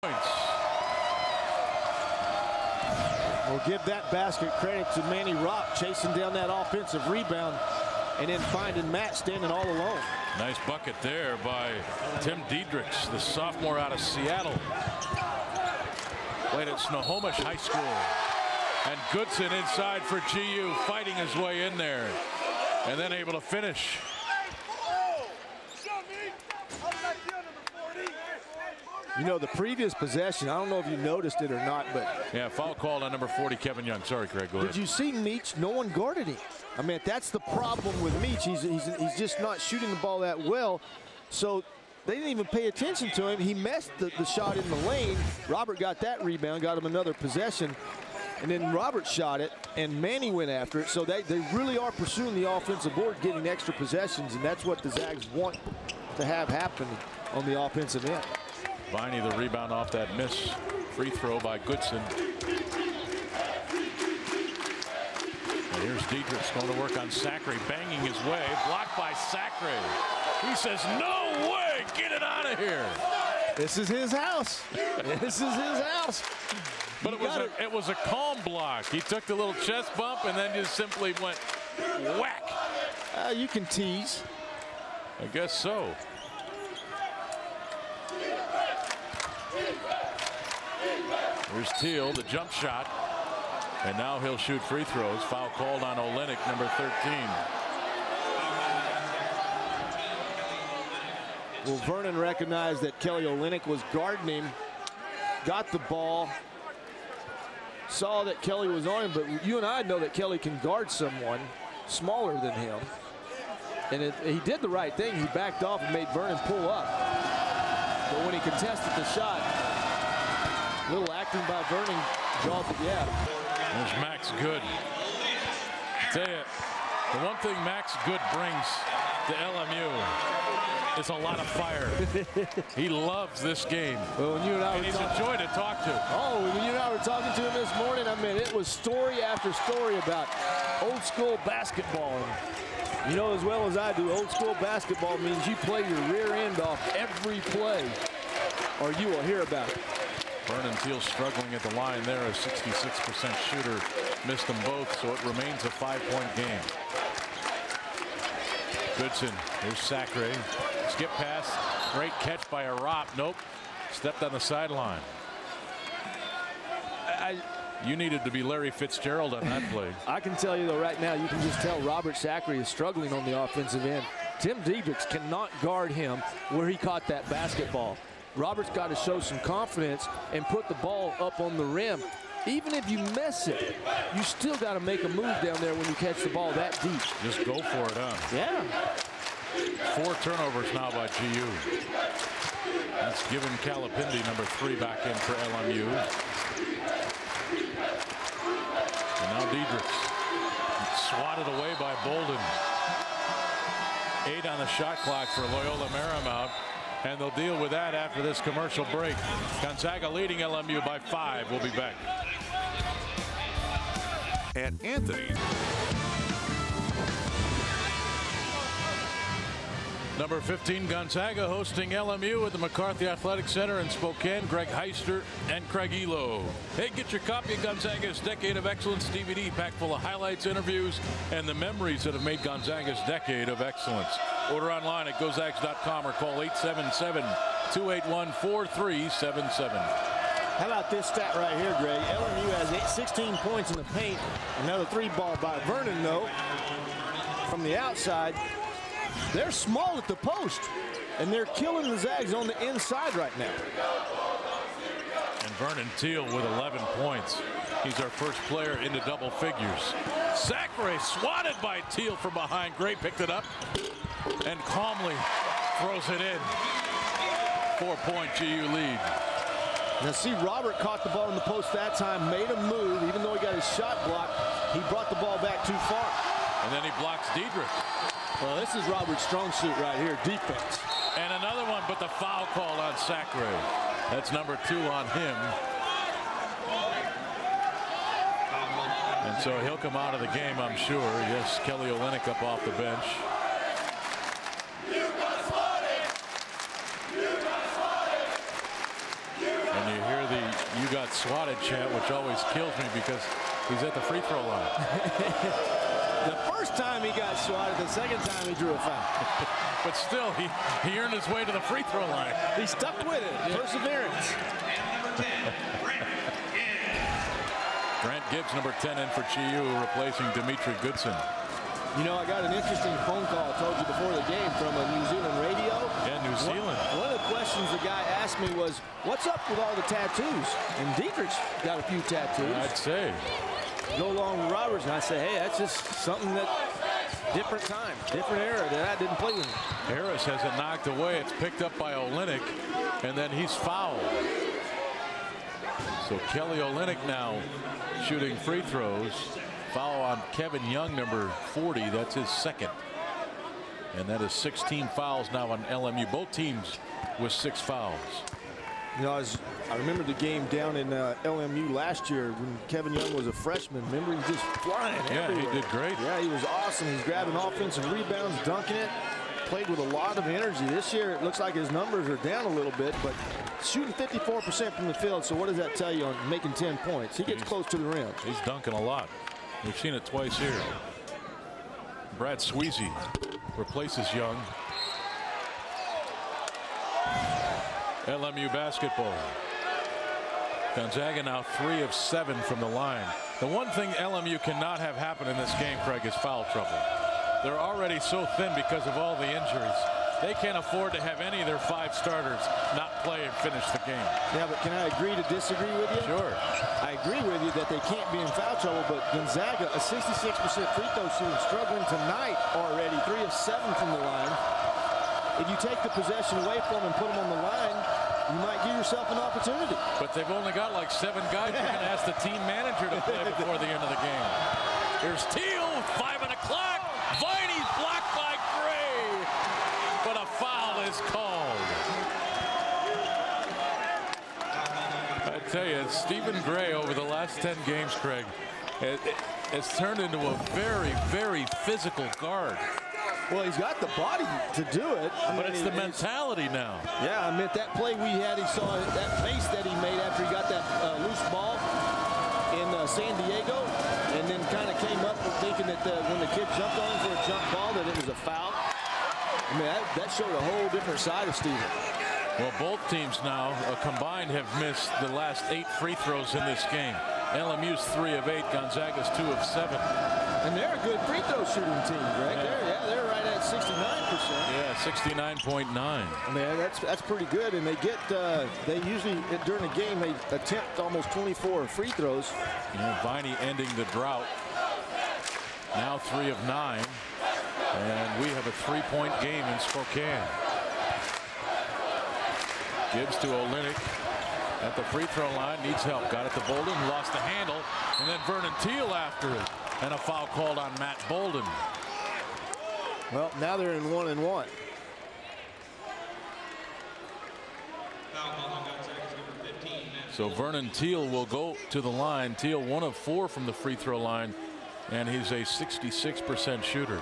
points. We'll give that basket credit to Manny Rock, chasing down that offensive rebound and then finding Matt standing all alone. Nice bucket there by Tim Diedrichs, the sophomore out of Seattle. Played at Snohomish High School. And Goodson inside for GU, fighting his way in there. And then able to finish. You know, the previous possession, I don't know if you noticed it or not, but... Yeah, foul called on number 40, Kevin Young. Sorry, Craig, go ahead. Did you see Meach? No one guarded him. I mean, that's the problem with Meach. He's just not shooting the ball that well. So they didn't even pay attention to him. He messed the shot in the lane. Robert got that rebound, got him another possession. And then Robert shot it, and Manny went after it. So they really are pursuing the offensive board, getting extra possessions, and that's what the Zags want to have happen on the offensive end. Viney the rebound off that miss free throw by Goodson. And here's Diedrichs going to work on Sacre, banging his way, blocked by Sacre. He says, no way, get it out of here. This is his house. This is his house. But it was a calm block. He took the little chest bump and then just simply went whack. You can tease. I guess so. Here's Teal, the jump shot. And now he'll shoot free throws. Foul called on Olenek, number 13. Well, Vernon recognized that Kelly Olenek was guarding him, got the ball, saw that Kelly was on him, but you and I know that Kelly can guard someone smaller than him. And he did the right thing. He backed off and made Vernon pull up. But when he contested the shot, little acting by Vernon draws the gap. There's Max Good. I tell you, the one thing Max Good brings to LMU is a lot of fire. He loves this game. Well, when you and I he's a joy to talk to. Oh, when you and I were talking to him this morning, I mean, it was story after story about old school basketball. And you know as well as I do, old school basketball means you play your rear end off every play, or you will hear about it. Vernon Teal struggling at the line there, a 66% shooter. Missed them both, so it remains a 5-point game. Goodson, here's Sacre. Skip pass, great catch by Arop. Nope, stepped on the sideline. You needed to be Larry Fitzgerald on that play. I can tell you though, right now, you can just tell Robert Sacre is struggling on the offensive end. Tim Diedrichs cannot guard him where he caught that basketball. Robert's got to show some confidence and put the ball up on the rim. Even if you miss it, you still got to make a move down there when you catch the ball that deep. Just go for it, huh? Yeah. 4 turnovers now by GU. That's given Calipindi, number 3, back in for LMU. And now Diedrichs swatted away by Bolden. 8 on the shot clock for Loyola Marymount. And they'll deal with that after this commercial break. Gonzaga leading LMU by 5. We'll be back. At Anthony's. Number 15, Gonzaga hosting LMU at the McCarthy Athletic Center in Spokane. Greg Heister and Craig Elo. Hey, get your copy of Gonzaga's Decade of Excellence DVD, packed full of highlights, interviews, and the memories that have made Gonzaga's Decade of Excellence. Order online at gozags.com or call 877-281-4377. How about this stat right here, Greg? LMU has 16 points in the paint. Another 3 ball by Vernon, though, from the outside. They're small at the post, and they're killing the Zags on the inside right now. And Vernon Teal with 11 points. He's our first player into double figures. Sacre swatted by Teal from behind. Gray picked it up and calmly throws it in. 4-point GU lead. Now see, Robert caught the ball in the post that time, made a move. Even though he got his shot blocked, he brought the ball back too far. And then he blocks Diedrich. Well, this is Robert's strong suit right here, defense. And another one, but the foul call on Sacre. That's number 2 on him. And so he'll come out of the game, I'm sure. Yes, Kelly Olenek up off the bench. And you got swatted chant, which always kills me because he's at the free throw line. The first time he got swatted, the second time he drew a foul. But still, he earned his way to the free throw line. He stuck with it. Yeah. Perseverance. Grant Gibbs, number 10 in for GU, replacing Dimitri Goodson. You know, I got an interesting phone call, I told you before the game, from a New Zealand radio. Yeah, New Zealand. One of the questions the guy asked me was, what's up with all the tattoos? And Dietrich's got a few tattoos. I'd say. Go along with Roberts, and I say, hey, that's just something that different time, different era that I didn't play with. Harris has it knocked away. It's picked up by Olynyk, and then he's fouled. So Kelly Olynyk now shooting free throws. Foul on Kevin Young, number 40. That's his second. And that is 16 fouls now on LMU. Both teams with 6 fouls. You know, I remember the game down in LMU last year when Kevin Young was a freshman. Remember, he was just flying everywhere. Yeah, he did great. Yeah, he was awesome. He's grabbing offensive rebounds, dunking it. Played with a lot of energy. This year, it looks like his numbers are down a little bit, but shooting 54% from the field. So what does that tell you on making 10 points? He gets close to the rim. He's dunking a lot. We've seen it twice here. Brad Sweezy replaces Young. LMU basketball. Gonzaga now 3 of 7 from the line. The one thing LMU cannot have happen in this game, Craig, is foul trouble. They're already so thin because of all the injuries. They can't afford to have any of their 5 starters not play and finish the game. Yeah, but can I agree to disagree with you? Sure. I agree with you that they can't be in foul trouble, but Gonzaga, a 66% free throw shooting, struggling tonight already, 3 of 7 from the line. If you take the possession away from them and put them on the line, you might give yourself an opportunity. But they've only got like 7 guys. You're going to ask the team manager to play before the end of the game. Here's Teal, 5 on the clock. Viney's blocked by Gray. But a foul is called. I tell you, Stephen Gray over the last 10 games, Craig, has turned into a very, very physical guard. Well, he's got the body to do it. But it's the mentality now. Yeah, I meant that play we had, he saw that face that he made after he got that loose ball in San Diego, and then kind of came up thinking that when the kid jumped on him for a jump ball that it was a foul. I mean, that showed a whole different side of Steven. Well, both teams now combined have missed the last 8 free throws in this game. LMU's 3 of 8, Gonzaga's 2 of 7. And they're a good free throw shooting team, right? Yeah. They're right at 69%. Yeah, 69.9. I mean, that's pretty good. And they usually during the game they attempt almost 24 free throws. Yeah, Viney ending the drought. Now 3 of 9, and we have a 3-point game in Spokane. Gibbs to Olynyk at the free throw line, needs help. Got it to Bolden, lost the handle, and then Vernon Teal after it. And a foul called on Matt Bolden. Well, now they're in 1-1. So Vernon Teal will go to the line. Teal 1 of 4 from the free throw line, and he's a 66% shooter.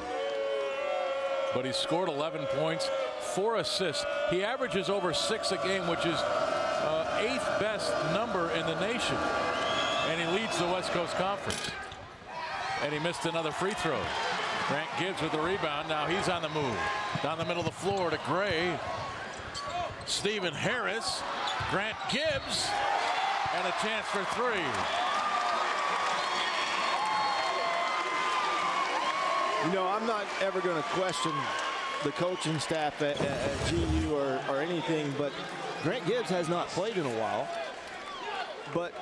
But he scored 11 points, 4 assists. He averages over 6 a game, which is 8th best number in the nation. And he leads the West Coast Conference. And he missed another free throw. Grant Gibbs with the rebound. Now he's on the move. Down the middle of the floor to Gray. Stephen Harris. Grant Gibbs. And a chance for 3. You know, I'm not ever going to question the coaching staff at GU or anything, but Grant Gibbs has not played in a while. But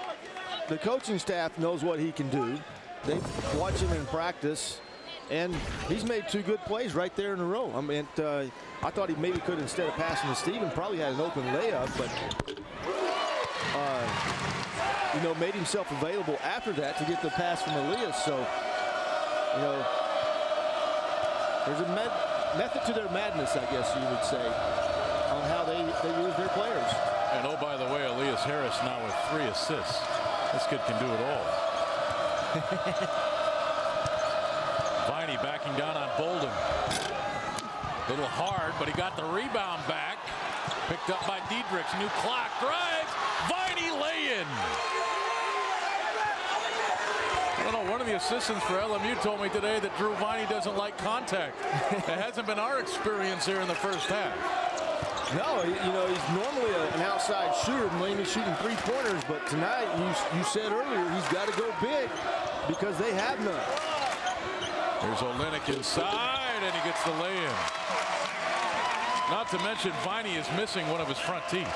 the coaching staff knows what he can do. They watch him in practice, and he's made 2 good plays right there in a row. I mean, I thought he maybe could, instead of passing to Steven, probably had an open layup, but you know, made himself available after that to get the pass from Elias. So, you know, there's a method to their madness, I guess you would say, on how they use their players. And oh, by the way, Elias Harris now with 3 assists. This kid can do it all. Viney backing down on Bolden. Little hard, but he got the rebound back. Picked up by Diedrichs. New clock. Drives. Viney lay-in. One of the assistants for LMU told me today that Drew Viney doesn't like contact. It hasn't been our experience here in the first half. No, you know, he's normally an outside shooter, mainly shooting three-pointers, but tonight, you said earlier, he's got to go big because they have none. Here's Olynyk inside, and he gets the lay-in. Not to mention, Viney is missing one of his front teeth.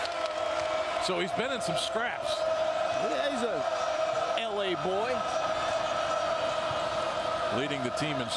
So he's been in some scraps. Yeah, he's a L.A. boy. Leading the team in